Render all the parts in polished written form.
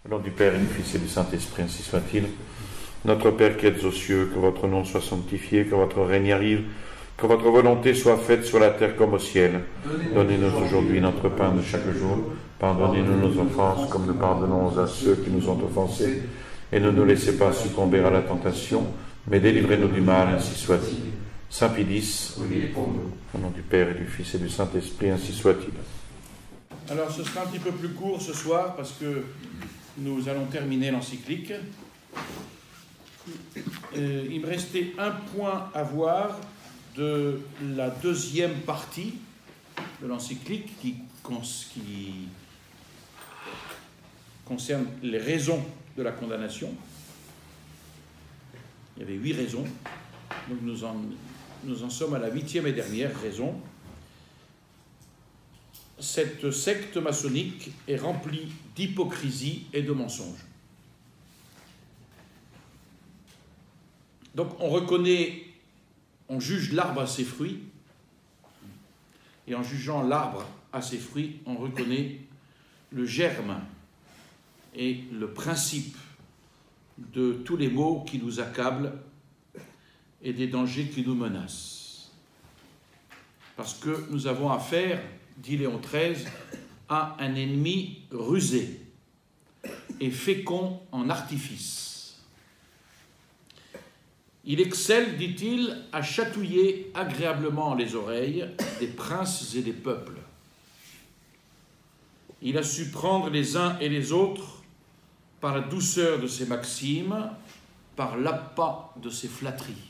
Au nom du Père et du Fils et du Saint-Esprit, ainsi soit-il. Notre Père qui êtes aux cieux, que votre nom soit sanctifié, que votre règne arrive, que votre volonté soit faite sur la terre comme au ciel. Donnez-nous aujourd'hui notre pain de chaque jour. Pardonnez-nous nos offenses, comme nous pardonnons à ceux qui nous ont offensés. Et ne nous laissez pas succomber à la tentation, mais délivrez-nous du mal, ainsi soit-il. Saint Pie au nom du Père et du Fils et du Saint-Esprit, ainsi soit-il. Alors, ce sera un petit peu plus court ce soir, parce que nous allons terminer l'encyclique. Il me restait un point à voir de la deuxième partie de l'encyclique qui concerne les raisons de la condamnation. Il y avait 8 raisons, donc nous en sommes à la 8e et dernière raison. Cette secte maçonnique est remplie d'hypocrisie et de mensonges. Donc on juge l'arbre à ses fruits, et en jugeant l'arbre à ses fruits, on reconnaît le germe et le principe de tous les maux qui nous accablent et des dangers qui nous menacent. Parce que nous avons affaire, dit Léon XIII, à un ennemi rusé et fécond en artifice. Il excelle, dit-il, à chatouiller agréablement les oreilles des princes et des peuples. Il a su prendre les uns et les autres par la douceur de ses maximes, par l'appât de ses flatteries.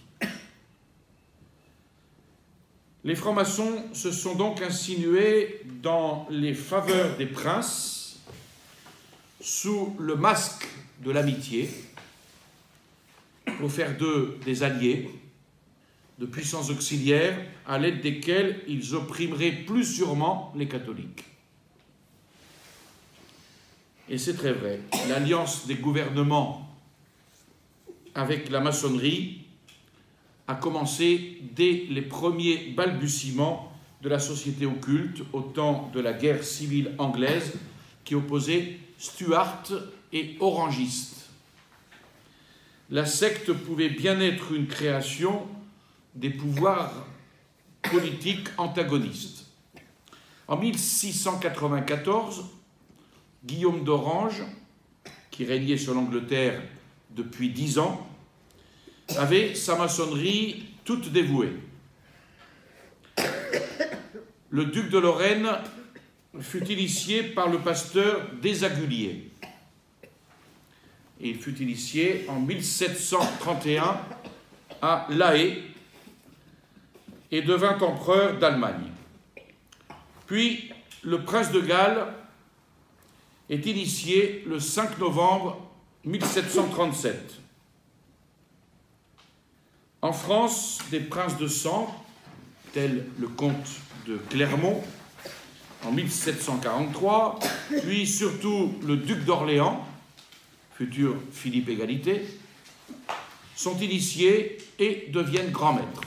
Les francs-maçons se sont donc insinués dans les faveurs des princes sous le masque de l'amitié pour faire d'eux des alliés, de puissants auxiliaires à l'aide desquels ils opprimeraient plus sûrement les catholiques. Et c'est très vrai, l'alliance des gouvernements avec la maçonnerie a commencé dès les premiers balbutiements de la société occulte au temps de la guerre civile anglaise qui opposait Stuart et orangistes. La secte pouvait bien être une création des pouvoirs politiques antagonistes. En 1694, Guillaume d'Orange, qui régnait sur l'Angleterre depuis 10 ans, avait sa maçonnerie toute dévouée. Le duc de Lorraine fut initié par le pasteur Desaguliers. Et il fut initié en 1731 à La Haye et devint empereur d'Allemagne. Puis le prince de Galles est initié le 5 novembre 1737. En France, des princes de sang, tels le comte de Clermont, en 1743, puis surtout le duc d'Orléans, futur Philippe Égalité, sont initiés et deviennent grands maîtres.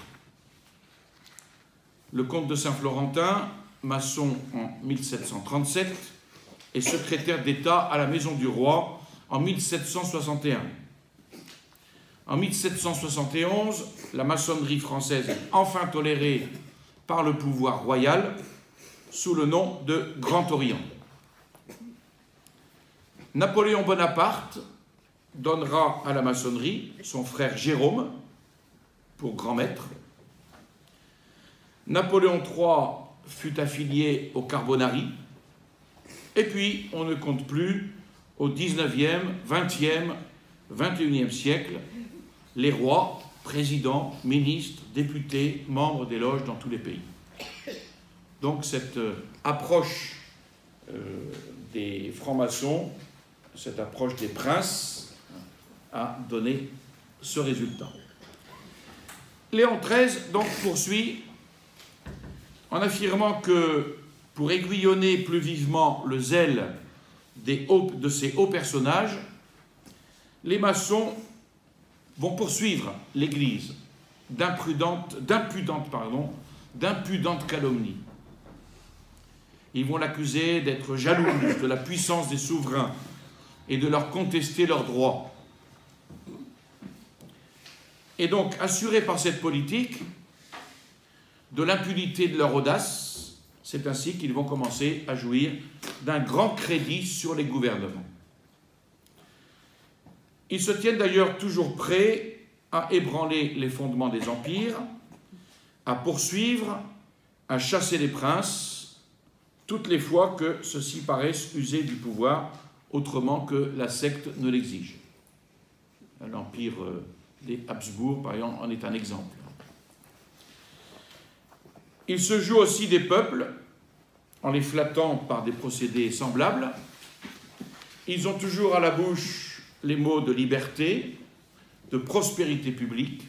Le comte de Saint-Florentin, maçon en 1737, est secrétaire d'État à la Maison du Roi en 1761. En 1771, la maçonnerie française est enfin tolérée par le pouvoir royal sous le nom de Grand Orient. Napoléon Bonaparte donnera à la maçonnerie son frère Jérôme pour grand maître. Napoléon III fut affilié au Carbonari. Et puis, on ne compte plus au 19e, 20e, 21e siècle, les rois, présidents, ministres, députés, membres des loges dans tous les pays. Donc cette approche des francs-maçons, cette approche des princes, a donné ce résultat. Léon XIII donc poursuit en affirmant que pour aiguillonner plus vivement le zèle de ces hauts personnages, les maçons vont poursuivre l'Église d'impudentes calomnies. Ils vont l'accuser d'être jalouse de la puissance des souverains, et de leur contester leurs droits. Et donc, assurés par cette politique de l'impunité de leur audace, c'est ainsi qu'ils vont commencer à jouir d'un grand crédit sur les gouvernements. Ils se tiennent d'ailleurs toujours prêts à ébranler les fondements des empires, à poursuivre, à chasser les princes, toutes les fois que ceux-ci paraissent user du pouvoir autrement que la secte ne l'exige. L'empire des Habsbourg, par exemple, en est un exemple. Il se joue aussi des peuples, en les flattant par des procédés semblables. Ils ont toujours à la bouche les mots de liberté, de prospérité publique,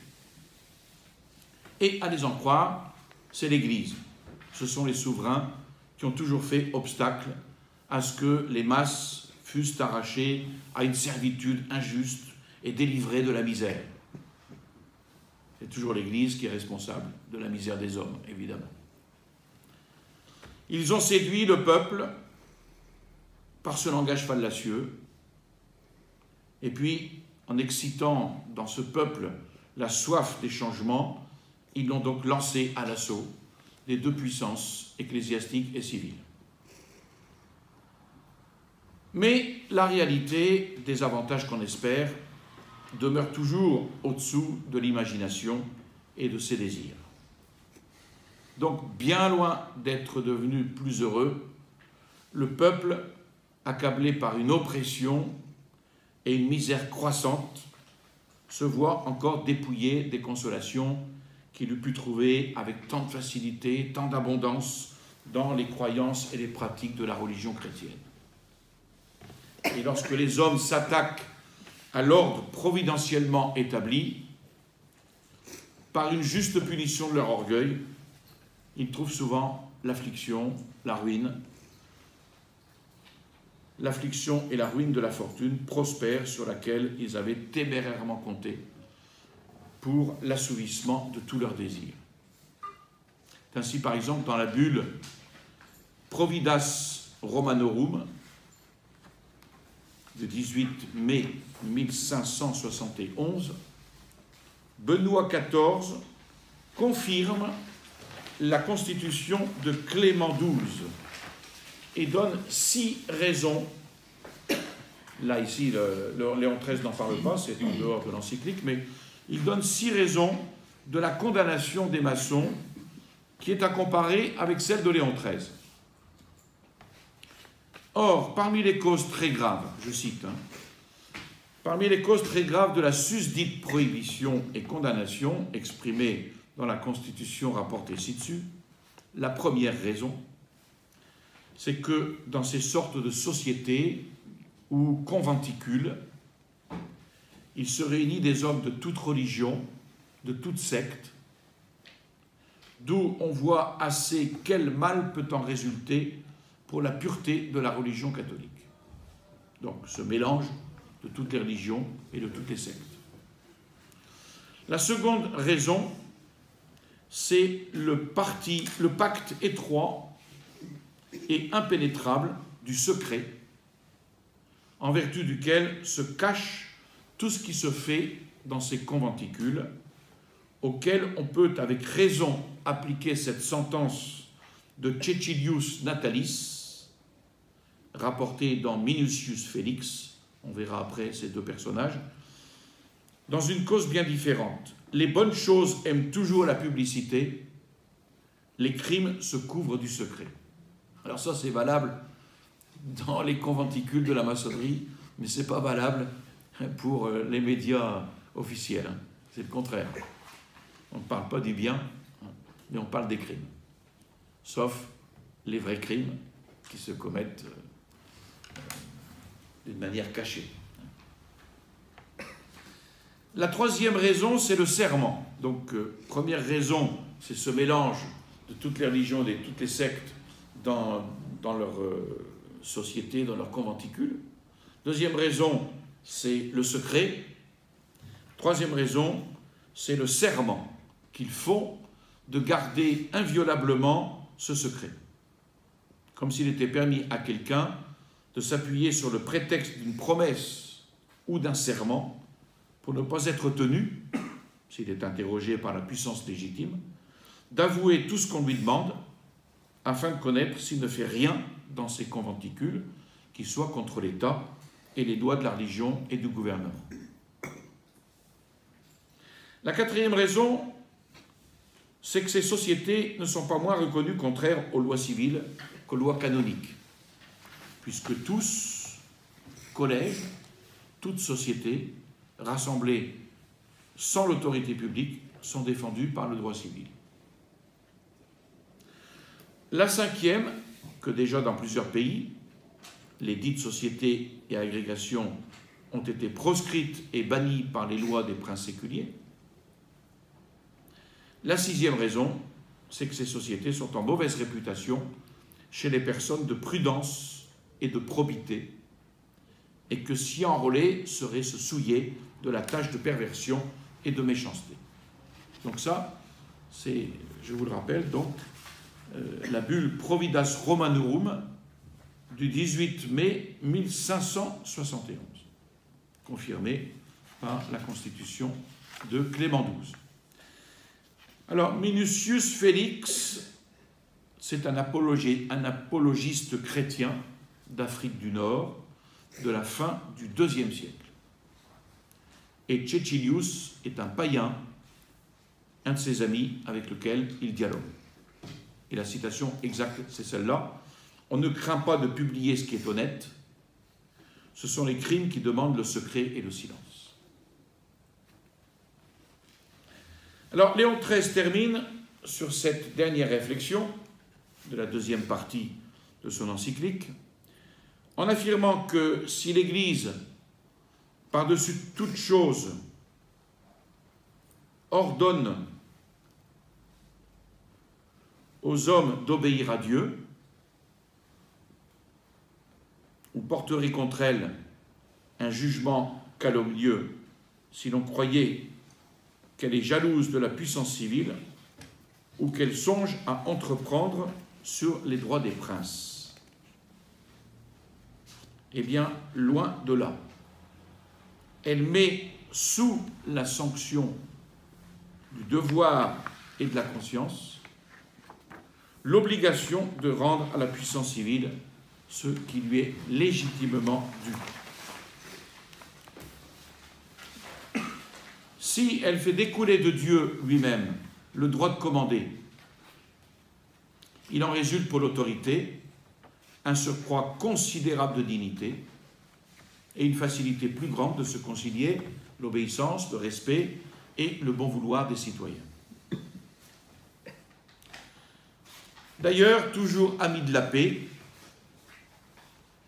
et à les en croire, c'est l'Église. Ce sont les souverains qui ont toujours fait obstacle à ce que les masses fussent arrachées à une servitude injuste et délivrées de la misère. C'est toujours l'Église qui est responsable de la misère des hommes, évidemment. Ils ont séduit le peuple par ce langage fallacieux, et puis, en excitant dans ce peuple la soif des changements, ils l'ont donc lancé à l'assaut des deux puissances ecclésiastiques et civiles. Mais la réalité des avantages qu'on espère demeure toujours au-dessous de l'imagination et de ses désirs. Donc, bien loin d'être devenu plus heureux, le peuple, accablé par une oppression et une misère croissante, se voit encore dépouillé des consolations qu'il eût pu trouver avec tant de facilité, tant d'abondance dans les croyances et les pratiques de la religion chrétienne. Et lorsque les hommes s'attaquent à l'ordre providentiellement établi, par une juste punition de leur orgueil, ils trouvent souvent l'affliction, la ruine. L'affliction et la ruine de la fortune prospère sur laquelle ils avaient témérairement compté pour l'assouvissement de tous leurs désirs. C'est ainsi, par exemple, dans la bulle Providas Romanorum de 18 mai 1571, Benoît XIV confirme la constitution de Clément XII et donne 6 raisons. Là, ici, Léon XIII n'en parle pas, c'est en dehors de l'encyclique, mais il donne 6 raisons de la condamnation des maçons qui est à comparer avec celle de Léon XIII. Or, parmi les causes très graves, je cite, parmi les causes très graves de la susdite prohibition et condamnation exprimée dans la Constitution rapportée ci-dessus, la première raison, c'est que dans ces sortes de sociétés ou conventicules, il se réunit des hommes de toute religion, de toute secte, d'où on voit assez quel mal peut en résulter pour la pureté de la religion catholique. Donc, ce mélange de toutes les religions et de toutes les sectes. La seconde raison, c'est le pacte étroit et impénétrable du secret, en vertu duquel se cache tout ce qui se fait dans ces conventicules, auxquels on peut avec raison appliquer cette sentence de Cecilius Natalis, rapportée dans Minucius Felix, on verra après ces deux personnages, dans une cause bien différente. Les bonnes choses aiment toujours la publicité, les crimes se couvrent du secret. Alors ça, c'est valable dans les conventicules de la maçonnerie, mais ce n'est pas valable pour les médias officiels. C'est le contraire. On ne parle pas du bien, mais on parle des crimes. Sauf les vrais crimes qui se commettent d'une manière cachée. La troisième raison, c'est le serment. Donc, première raison, c'est ce mélange de toutes les religions, de toutes les sectes dans leur société, dans leur conventicule. Deuxième raison, c'est le secret. Troisième raison, c'est le serment qu'ils font de garder inviolablement ce secret. Comme s'il était permis à quelqu'un de s'appuyer sur le prétexte d'une promesse ou d'un serment pour ne pas être tenu, s'il est interrogé par la puissance légitime, d'avouer tout ce qu'on lui demande afin de connaître s'il ne fait rien dans ses conventicules qui soit contre l'État et les lois de la religion et du gouvernement. La quatrième raison, c'est que ces sociétés ne sont pas moins reconnues contraires aux lois civiles qu'aux lois canoniques, puisque tous, collèges, toute société, rassemblés sans l'autorité publique, sont défendus par le droit civil. La cinquième, que déjà dans plusieurs pays, les dites sociétés et agrégations ont été proscrites et bannies par les lois des princes séculiers. La sixième raison, c'est que ces sociétés sont en mauvaise réputation chez les personnes de prudence et de probité, et que s'y enrôler serait se souiller de la tâche de perversion et de méchanceté. Donc ça, c'est, je vous le rappelle, donc, la bulle Providas Romanorum du 18 mai 1571, confirmée par la Constitution de Clément XII. Alors, Minucius Félix, c'est un apologiste chrétien d'Afrique du Nord de la fin du IIe siècle. Et Cecilius est un païen, un de ses amis avec lequel il dialogue. Et la citation exacte, c'est celle-là. On ne craint pas de publier ce qui est honnête. Ce sont les crimes qui demandent le secret et le silence. Alors, Léon XIII termine sur cette dernière réflexion de la deuxième partie de son encyclique en affirmant que si l'Église, par-dessus toute chose, ordonne aux hommes d'obéir à Dieu, ou porterait contre elle un jugement calomnieux si l'on croyait qu'elle est jalouse de la puissance civile ou qu'elle songe à entreprendre sur les droits des princes. Eh bien, loin de là. Elle met sous la sanction du devoir et de la conscience l'obligation de rendre à la puissance civile ce qui lui est légitimement dû. Si elle fait découler de Dieu lui-même le droit de commander, il en résulte pour l'autorité un surcroît considérable de dignité et une facilité plus grande de se concilier l'obéissance, le respect et le bon vouloir des citoyens. D'ailleurs, toujours amie de la paix,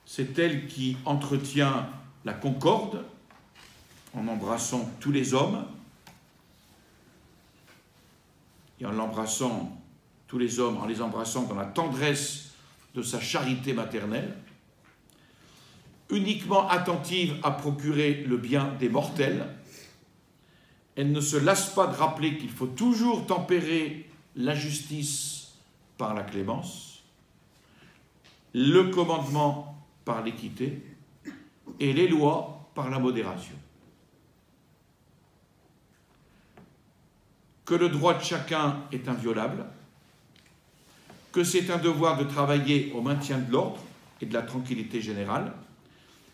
c'est elle qui entretient la concorde en embrassant tous les hommes et en l'embrassant tous les hommes, en les embrassant dans la tendresse de sa charité maternelle, uniquement attentive à procurer le bien des mortels. Elle ne se lasse pas de rappeler qu'il faut toujours tempérer l'injustice par la clémence, le commandement par l'équité et les lois par la modération. Que le droit de chacun est inviolable, que c'est un devoir de travailler au maintien de l'ordre et de la tranquillité générale,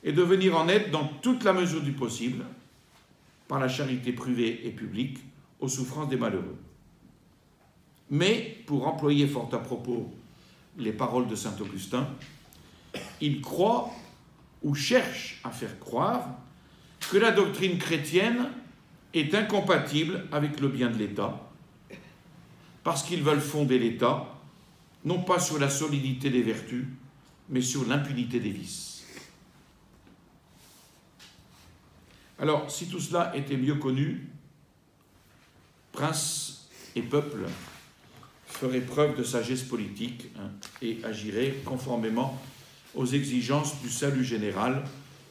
et de venir en aide dans toute la mesure du possible, par la charité privée et publique, aux souffrances des malheureux. Mais, pour employer fort à propos les paroles de saint Augustin, il croit ou cherche à faire croire que la doctrine chrétienne est incompatible avec le bien de l'État, parce qu'ils veulent fonder l'État, non pas sur la solidité des vertus, mais sur l'impunité des vices. Alors, si tout cela était mieux connu, princes et peuples ferait preuve de sagesse politique et agirait conformément aux exigences du salut général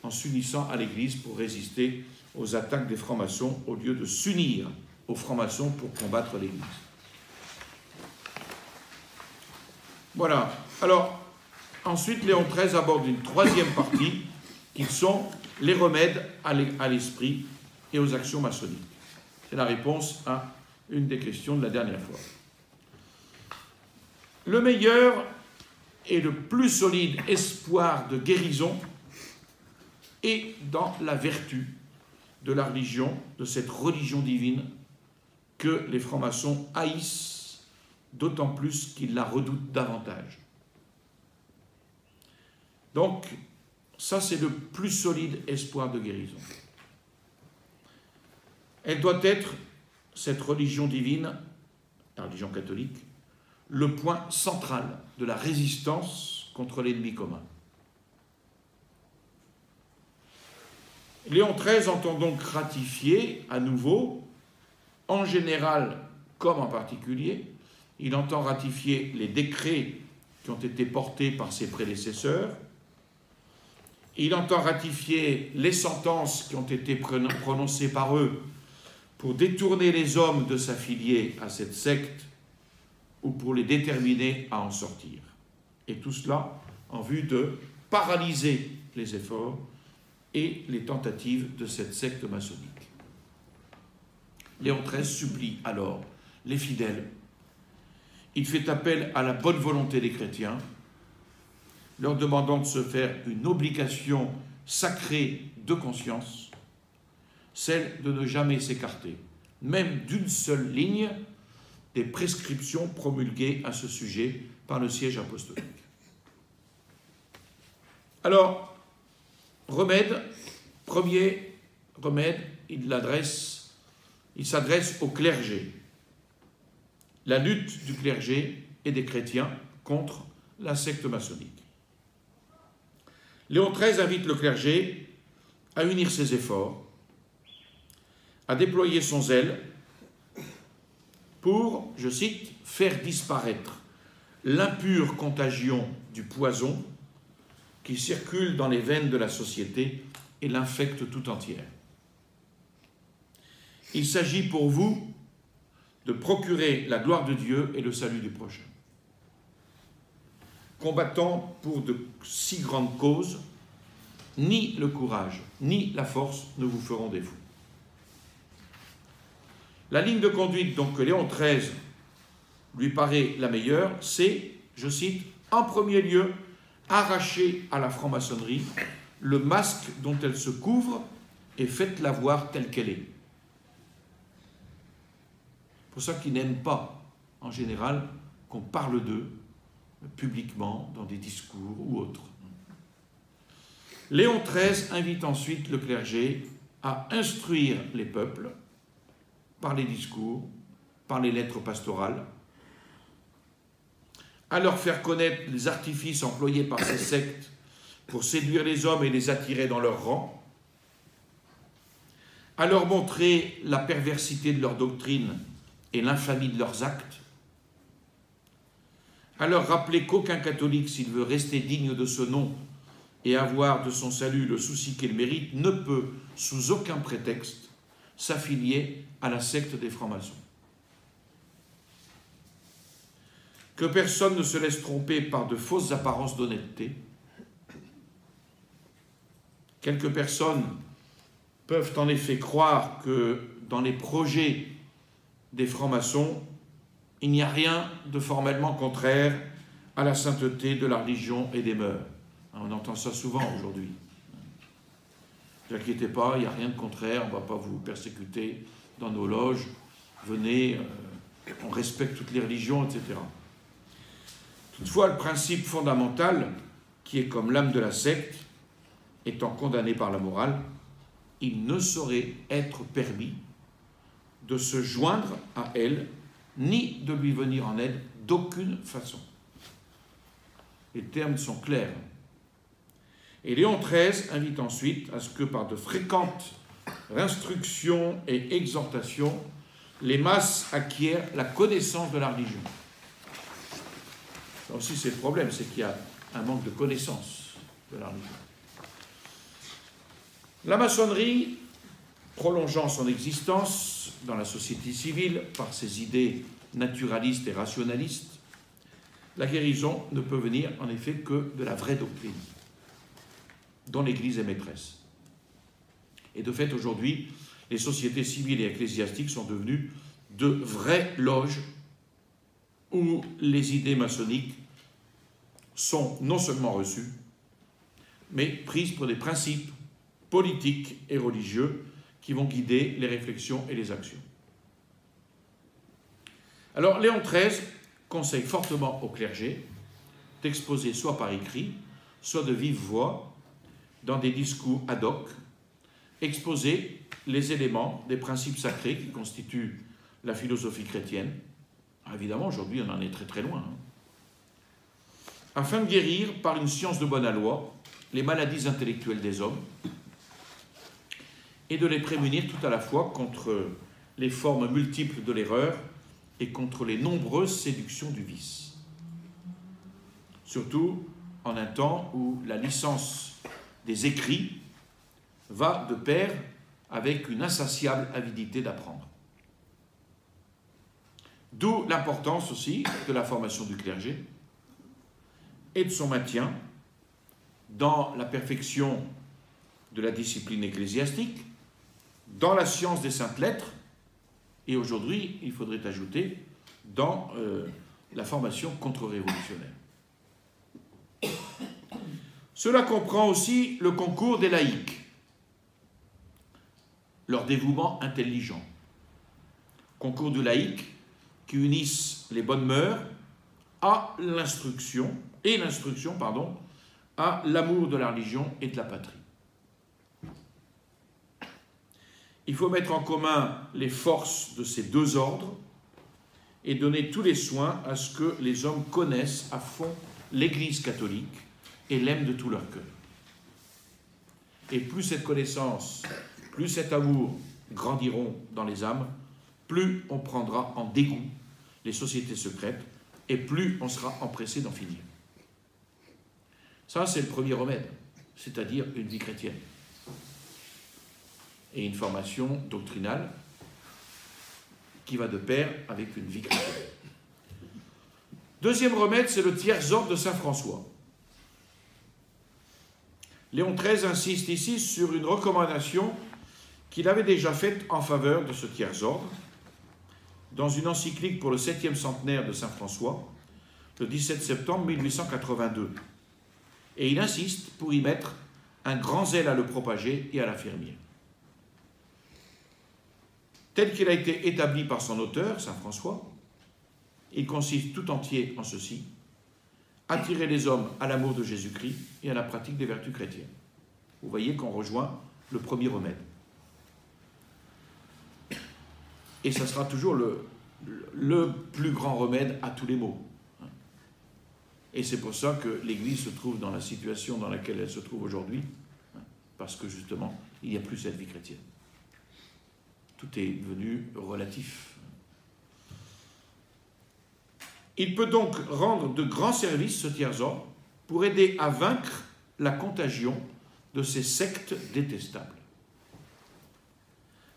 en s'unissant à l'Église pour résister aux attaques des francs-maçons au lieu de s'unir aux francs-maçons pour combattre l'Église. Voilà. Alors, Ensuite, Léon XIII aborde une troisième partie, qui sont les remèdes à l'esprit et aux actions maçonniques. C'est la réponse à une des questions de la dernière fois. Le meilleur et le plus solide espoir de guérison est dans la vertu de la religion, de cette religion divine que les francs-maçons haïssent, d'autant plus qu'ils la redoutent davantage. Donc, ça c'est le plus solide espoir de guérison. Elle doit être, cette religion divine, la religion catholique, le point central de la résistance contre l'ennemi commun. Léon XIII entend donc ratifier à nouveau, en général comme en particulier, il entend ratifier les décrets qui ont été portés par ses prédécesseurs, il entend ratifier les sentences qui ont été prononcées par eux pour détourner les hommes de s'affilier à cette secte ou pour les déterminer à en sortir. Et tout cela en vue de paralyser les efforts et les tentatives de cette secte maçonnique. Léon XIII supplie alors les fidèles. Il fait appel à la bonne volonté des chrétiens, leur demandant de se faire une obligation sacrée de conscience, celle de ne jamais s'écarter, même d'une seule ligne, des prescriptions promulguées à ce sujet par le siège apostolique. Alors, remède, premier remède, il s'adresse au clergé. La lutte du clergé et des chrétiens contre la secte maçonnique. Léon XIII invite le clergé à unir ses efforts, à déployer son zèle pour, je cite, « faire disparaître l'impure contagion du poison qui circule dans les veines de la société et l'infecte tout entière. Il s'agit pour vous de procurer la gloire de Dieu et le salut du prochain. Combattant pour de si grandes causes, ni le courage, ni la force ne vous feront défaut. » La ligne de conduite donc que Léon XIII lui paraît la meilleure, c'est, je cite, « en premier lieu, arrachez à la franc-maçonnerie le masque dont elle se couvre et faites-la voir telle qu'elle est. » C'est pour ça qu'ils n'aiment pas, en général, qu'on parle d'eux publiquement, dans des discours ou autres. Léon XIII invite ensuite le clergé à instruire les peuples par les discours, par les lettres pastorales, à leur faire connaître les artifices employés par ces sectes pour séduire les hommes et les attirer dans leur rang, à leur montrer la perversité de leur doctrine et l'infamie de leurs actes, à leur rappeler qu'aucun catholique, s'il veut rester digne de ce nom et avoir de son salut le souci qu'il mérite, ne peut, sous aucun prétexte, s'affilier à la secte des francs-maçons. Que personne ne se laisse tromper par de fausses apparences d'honnêteté. Quelques personnes peuvent en effet croire que dans les projets des francs-maçons, il n'y a rien de formellement contraire à la sainteté de la religion et des mœurs. On entend ça souvent aujourd'hui. Ne vous inquiétez pas, il n'y a rien de contraire, on ne va pas vous persécuter dans nos loges, venez, on respecte toutes les religions, etc. Toutefois, le principe fondamental, qui est comme l'âme de la secte, étant condamné par la morale, il ne saurait être permis de se joindre à elle, ni de lui venir en aide d'aucune façon. Les termes sont clairs. Et Léon XIII invite ensuite à ce que par de fréquentes instructions et exhortations, les masses acquièrent la connaissance de la religion. Ça aussi c'est le problème, c'est qu'il y a un manque de connaissance de la religion. La maçonnerie, prolongeant son existence dans la société civile par ses idées naturalistes et rationalistes, la guérison ne peut venir en effet que de la vraie doctrine, dont l'Église est maîtresse. Et de fait, aujourd'hui, les sociétés civiles et ecclésiastiques sont devenues de vraies loges où les idées maçonniques sont non seulement reçues, mais prises pour des principes politiques et religieux qui vont guider les réflexions et les actions. Alors, Léon XIII conseille fortement au clergé d'exposer soit par écrit, soit de vive voix, dans des discours ad hoc, exposer les éléments des principes sacrés qui constituent la philosophie chrétienne. Évidemment, aujourd'hui, on en est très très loin. Afin de guérir, par une science de bonne aloi, les maladies intellectuelles des hommes et de les prémunir tout à la fois contre les formes multiples de l'erreur et contre les nombreuses séductions du vice. Surtout en un temps où la licence des écrits va de pair avec une insatiable avidité d'apprendre. D'où l'importance aussi de la formation du clergé et de son maintien dans la perfection de la discipline ecclésiastique, dans la science des saintes lettres, et aujourd'hui, il faudrait ajouter, dans la formation contre-révolutionnaire. Cela comprend aussi le concours des laïcs, leur dévouement intelligent. Concours du laïc qui unissent les bonnes mœurs à l'instruction, à l'amour de la religion et de la patrie. Il faut mettre en commun les forces de ces deux ordres et donner tous les soins à ce que les hommes connaissent à fond l'Église catholique et l'aiment de tout leur cœur. Et plus cette connaissance, plus cet amour grandiront dans les âmes, plus on prendra en dégoût les sociétés secrètes et plus on sera empressé d'en finir. Ça, c'est le premier remède, c'est-à-dire une vie chrétienne et une formation doctrinale qui va de pair avec une vie chrétienne. Deuxième remède, c'est le tiers ordre de Saint François. Léon XIII insiste ici sur une recommandation qu'il avait déjà faite en faveur de ce tiers ordre dans une encyclique pour le 7e centenaire de Saint François, le 17 septembre 1882. Et il insiste pour y mettre un grand zèle à le propager et à l'affermir. Tel qu'il a été établi par son auteur, Saint François, il consiste tout entier en ceci: attirer les hommes à l'amour de Jésus-Christ et à la pratique des vertus chrétiennes. Vous voyez qu'on rejoint le premier remède. Et ça sera toujours le plus grand remède à tous les maux. Et c'est pour ça que l'Église se trouve dans la situation dans laquelle elle se trouve aujourd'hui, parce que justement, il n'y a plus cette vie chrétienne. Tout est devenu relatif. Il peut donc rendre de grands services, ce tiers-ordre, pour aider à vaincre la contagion de ces sectes détestables.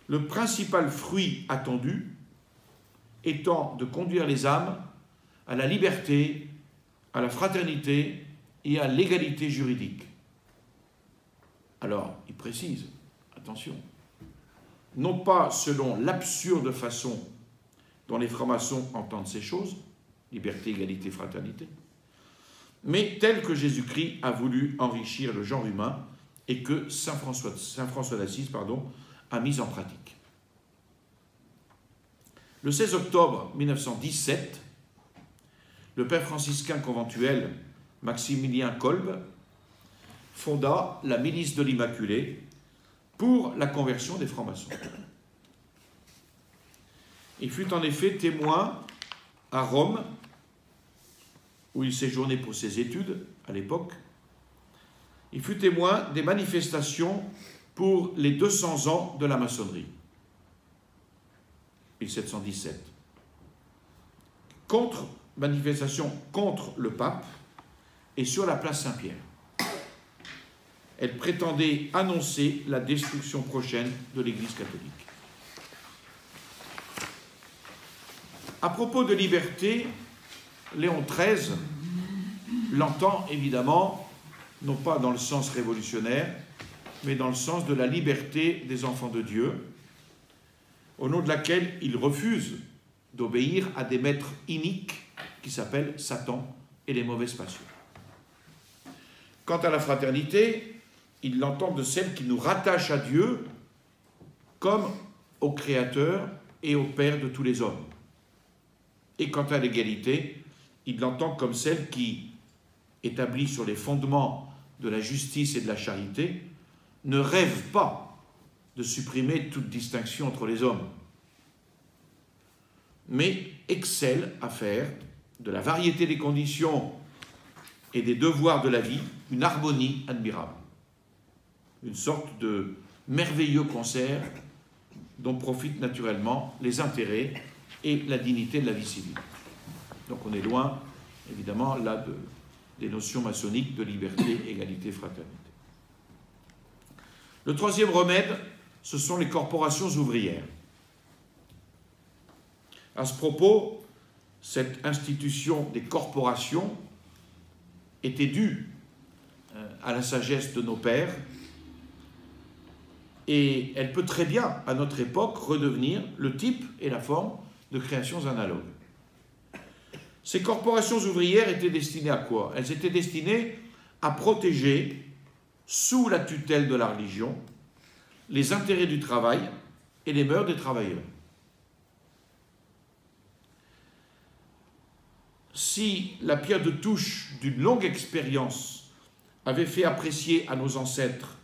Le principal fruit attendu étant de conduire les âmes à la liberté, à la fraternité et à l'égalité juridique. Alors, il précise, attention, non pas selon l'absurde façon dont les francs-maçons entendent ces choses, liberté, égalité, fraternité, mais tel que Jésus-Christ a voulu enrichir le genre humain et que Saint François d'Assise a mis en pratique. Le 16 octobre 1917, le père franciscain conventuel Maximilien Kolb fonda la milice de l'Immaculée pour la conversion des francs-maçons. Il fut en effet témoin à Rome, où il séjournait pour ses études à l'époque. Il fut témoin des manifestations pour les 200 ans de la maçonnerie, 1717. Manifestation contre le pape et sur la place Saint-Pierre. Elle prétendait annoncer la destruction prochaine de l'Église catholique. À propos de liberté, Léon XIII l'entend évidemment, non pas dans le sens révolutionnaire, mais dans le sens de la liberté des enfants de Dieu, au nom de laquelle il refuse d'obéir à des maîtres iniques qui s'appellent Satan et les mauvaises passions. Quant à la fraternité, il l'entend de celle qui nous rattache à Dieu comme au Créateur et au Père de tous les hommes. Et quant à l'égalité, il l'entend comme celle qui, établie sur les fondements de la justice et de la charité, ne rêve pas de supprimer toute distinction entre les hommes, mais excelle à faire de la variété des conditions et des devoirs de la vie une harmonie admirable, une sorte de merveilleux concert dont profitent naturellement les intérêts et la dignité de la vie civile. Donc on est loin, évidemment, là des notions maçonniques de liberté, égalité, fraternité. Le troisième remède, ce sont les corporations ouvrières. À ce propos, cette institution des corporations était due à la sagesse de nos pères, et elle peut très bien, à notre époque, redevenir le type et la forme de créations analogues. Ces corporations ouvrières étaient destinées à quoi? Elles étaient destinées à protéger, sous la tutelle de la religion, les intérêts du travail et les mœurs des travailleurs. Si la pierre de touche d'une longue expérience avait fait apprécier à nos ancêtres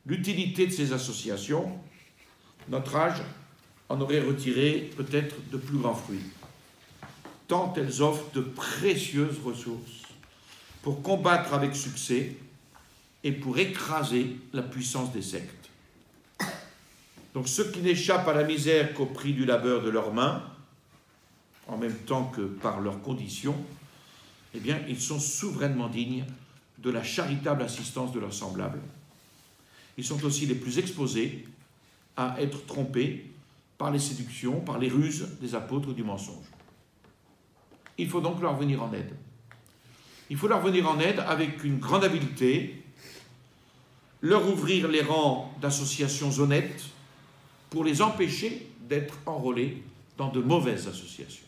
l'utilité de ces associations, notre âge en aurait retiré peut-être de plus grands fruits, tant elles offrent de précieuses ressources pour combattre avec succès et pour écraser la puissance des sectes. Donc ceux qui n'échappent à la misère qu'au prix du labeur de leurs mains, en même temps que par leurs conditions, eh bien, ils sont souverainement dignes de la charitable assistance de leurs semblables. Ils sont aussi les plus exposés à être trompés par les séductions, par les ruses des apôtres du mensonge. Il faut donc leur venir en aide. Il faut leur venir en aide avec une grande habileté, leur ouvrir les rangs d'associations honnêtes pour les empêcher d'être enrôlés dans de mauvaises associations.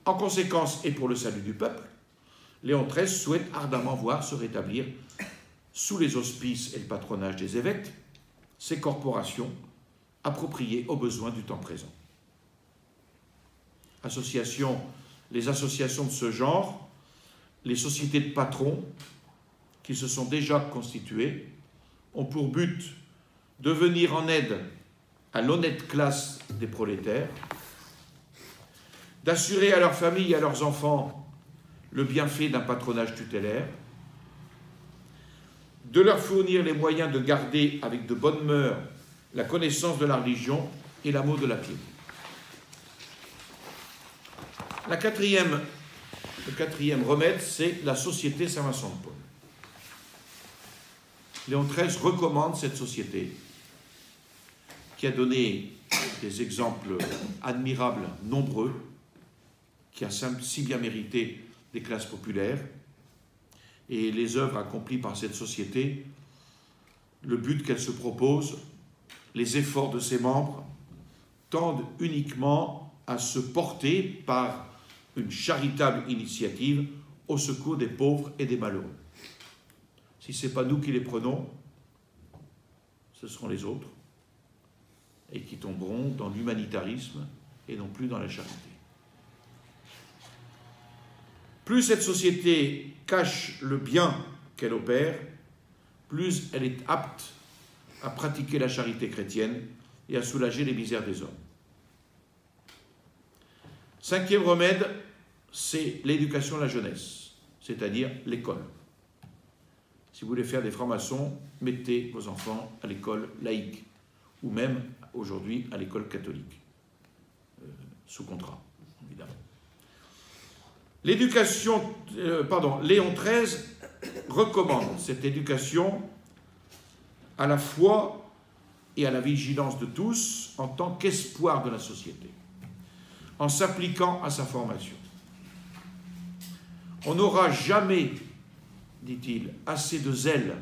En conséquence, et pour le salut du peuple, Léon XIII souhaite ardemment voir se rétablir, sous les auspices et le patronage des évêques, ces corporations appropriées aux besoins du temps présent. Les associations de ce genre, les sociétés de patrons qui se sont déjà constituées, ont pour but de venir en aide à l'honnête classe des prolétaires, d'assurer à leurs familles et à leurs enfants le bienfait d'un patronage tutélaire, de leur fournir les moyens de garder avec de bonnes mœurs la connaissance de la religion et l'amour de la piété. Le quatrième remède, c'est la société Saint-Vincent de Paul. Léon XIII recommande cette société qui a donné des exemples admirables, nombreux, qui a si bien mérité des classes populaires, et les œuvres accomplies par cette société, le but qu'elle se propose, les efforts de ses membres, tendent uniquement à se porter par une charitable initiative au secours des pauvres et des malheureux. Si ce n'est pas nous qui les prenons, ce seront les autres, et qui tomberont dans l'humanitarisme et non plus dans la charité. Plus cette société cache le bien qu'elle opère, plus elle est apte à pratiquer la charité chrétienne et à soulager les misères des hommes. Cinquième remède, c'est l'éducation de la jeunesse, c'est-à-dire l'école. Si vous voulez faire des francs-maçons, mettez vos enfants à l'école laïque, ou même aujourd'hui à l'école catholique, sous contrat, évidemment. Léon XIII recommande cette éducation à la foi et à la vigilance de tous en tant qu'espoir de la société, en s'appliquant à sa formation. On n'aura jamais, dit-il, assez de zèle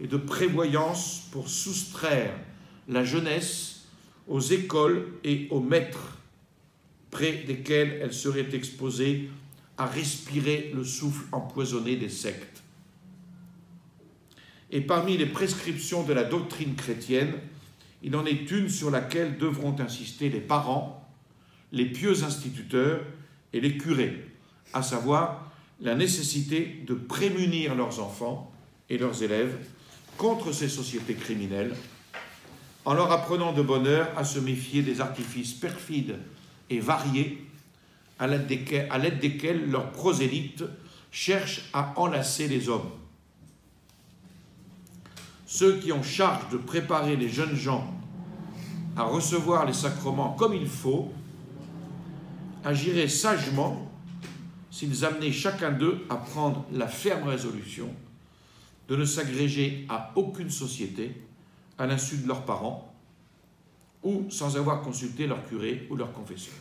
et de prévoyance pour soustraire la jeunesse aux écoles et aux maîtres près desquels elle serait exposée à respirer le souffle empoisonné des sectes. Et parmi les prescriptions de la doctrine chrétienne, il en est une sur laquelle devront insister les parents, les pieux instituteurs et les curés, à savoir la nécessité de prémunir leurs enfants et leurs élèves contre ces sociétés criminelles, en leur apprenant de bonne heure à se méfier des artifices perfides et variés à l'aide desquels leurs prosélytes cherchent à enlacer les hommes. Ceux qui ont charge de préparer les jeunes gens à recevoir les sacrements comme il faut agiraient sagement s'ils amenaient chacun d'eux à prendre la ferme résolution de ne s'agréger à aucune société à l'insu de leurs parents ou sans avoir consulté leur curé ou leur confesseur.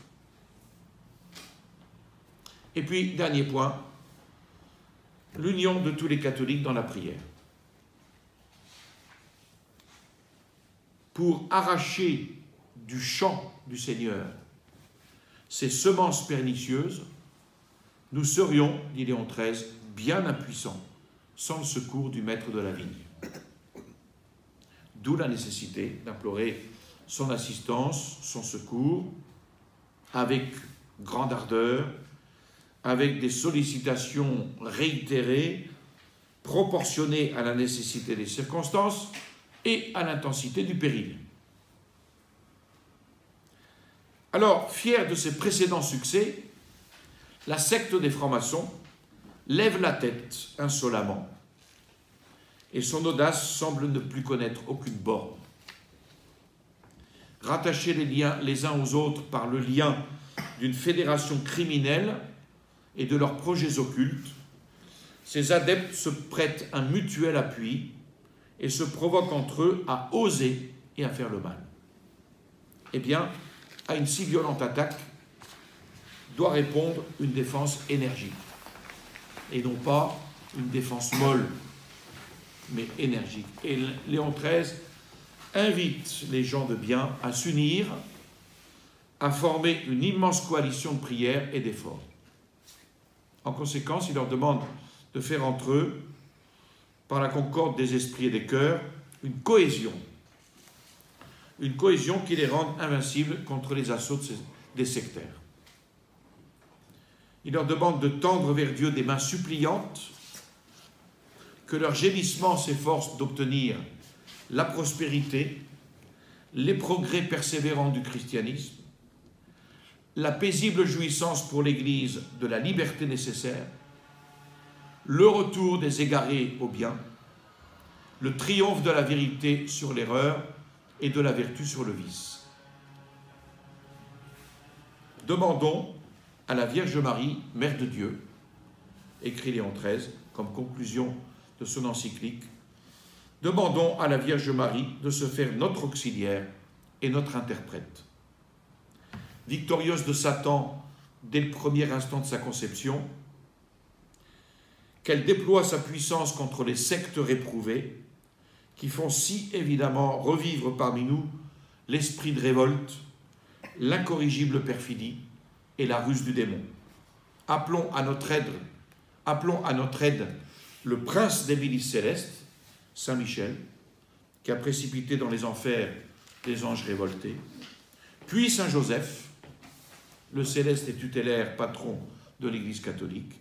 Et puis, dernier point, l'union de tous les catholiques dans la prière. Pour arracher du champ du Seigneur ces semences pernicieuses, nous serions, dit Léon XIII, bien impuissants sans le secours du maître de la vigne. D'où la nécessité d'implorer son assistance, son secours, avec grande ardeur, avec des sollicitations réitérées, proportionnées à la nécessité des circonstances et à l'intensité du péril. Alors, fière de ses précédents succès, la secte des francs-maçons lève la tête insolemment et son audace semble ne plus connaître aucune borne. Rattachés les uns aux autres par le lien d'une fédération criminelle et de leurs projets occultes, ces adeptes se prêtent un mutuel appui et se provoquent entre eux à oser et à faire le mal. Eh bien, à une si violente attaque doit répondre une défense énergique, et non pas une défense molle, mais énergique. Et Léon XIII invite les gens de bien à s'unir, à former une immense coalition de prière et d'efforts. En conséquence, il leur demande de faire entre eux, par la concorde des esprits et des cœurs, une cohésion qui les rende invincibles contre les assauts des sectaires. Il leur demande de tendre vers Dieu des mains suppliantes, que leur gémissement s'efforce d'obtenir la prospérité, les progrès persévérants du christianisme, la paisible jouissance pour l'Église de la liberté nécessaire, le retour des égarés au bien, le triomphe de la vérité sur l'erreur et de la vertu sur le vice. Demandons à la Vierge Marie, Mère de Dieu, écrit Léon XIII comme conclusion de son encyclique, demandons à la Vierge Marie de se faire notre auxiliaire et notre interprète. Victorieuse de Satan dès le premier instant de sa conception, qu'elle déploie sa puissance contre les sectes réprouvées qui font si évidemment revivre parmi nous l'esprit de révolte, l'incorrigible perfidie et la ruse du démon. Appelons à notre aide le prince des milices célestes, Saint Michel, qui a précipité dans les enfers les anges révoltés, puis Saint Joseph, le céleste et tutélaire patron de l'Église catholique,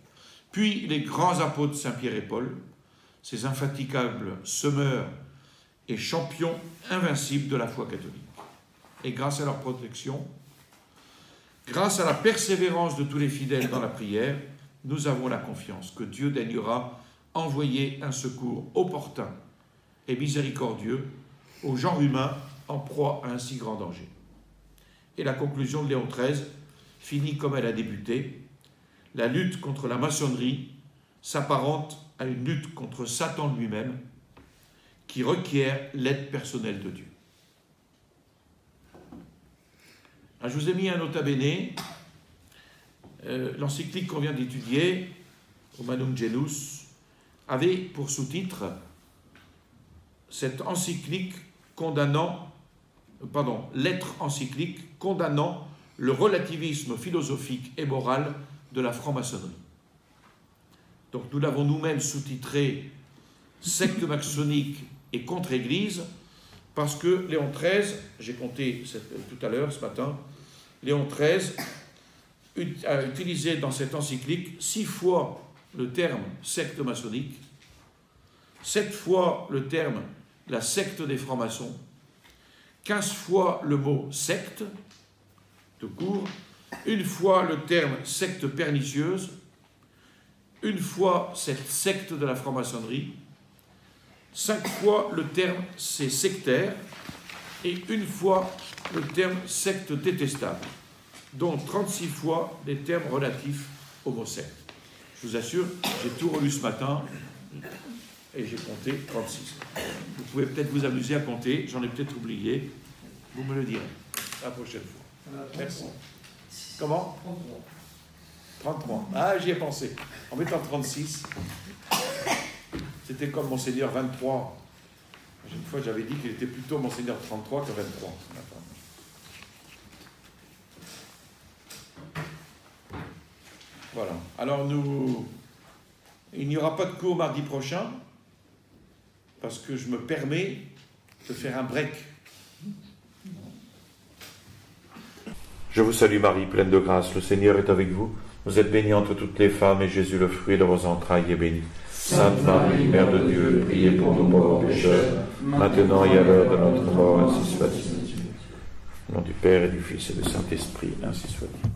puis les grands apôtres Saint Pierre et Paul, ces infatigables semeurs et champions invincibles de la foi catholique. Et grâce à leur protection, grâce à la persévérance de tous les fidèles dans la prière, nous avons la confiance que Dieu daignera envoyer un secours opportun et miséricordieux au genre humain en proie à un si grand danger. Et la conclusion de Léon XIII finit comme elle a débuté. La lutte contre la maçonnerie s'apparente à une lutte contre Satan lui-même qui requiert l'aide personnelle de Dieu. Alors, je vous ai mis un nota bene, l'encyclique qu'on vient d'étudier Humanum Genus, avait pour sous-titre cette encyclique lettre encyclique condamnant le relativisme philosophique et moral de la franc-maçonnerie. Donc nous l'avons nous-mêmes sous-titré secte maçonnique et contre-église, parce que Léon XIII, j'ai compté tout à l'heure, ce matin, Léon XIII a utilisé dans cette encyclique 6 fois le terme secte maçonnique, 7 fois le terme la secte des francs-maçons, 15 fois le mot secte, tout court, 1 fois le terme secte pernicieuse, 1 fois cette secte de la franc-maçonnerie, 5 fois le terme c'est sectaire, et 1 fois le terme secte détestable, dont 36 fois des termes relatifs au mot secte. Je vous assure, j'ai tout relu ce matin, et j'ai compté 36. Vous pouvez peut-être vous amuser à compter, j'en ai peut-être oublié, vous me le direz la prochaine fois. Merci. Comment ? 33. Ah, j'y ai pensé. En mettant 36, c'était comme Monseigneur 23. Une fois, j'avais dit qu'il était plutôt Monseigneur 33 que 23. Voilà. Alors, il n'y aura pas de cours mardi prochain, parce que je me permets de faire un break. Je vous salue Marie, pleine de grâce, le Seigneur est avec vous. Vous êtes bénie entre toutes les femmes, et Jésus, le fruit de vos entrailles, est béni. Sainte Marie, Mère de Dieu, priez pour nous pauvres pécheurs, maintenant et à l'heure de notre mort, ainsi soit-il. Au nom du Père et du Fils et du Saint-Esprit, ainsi soit-il.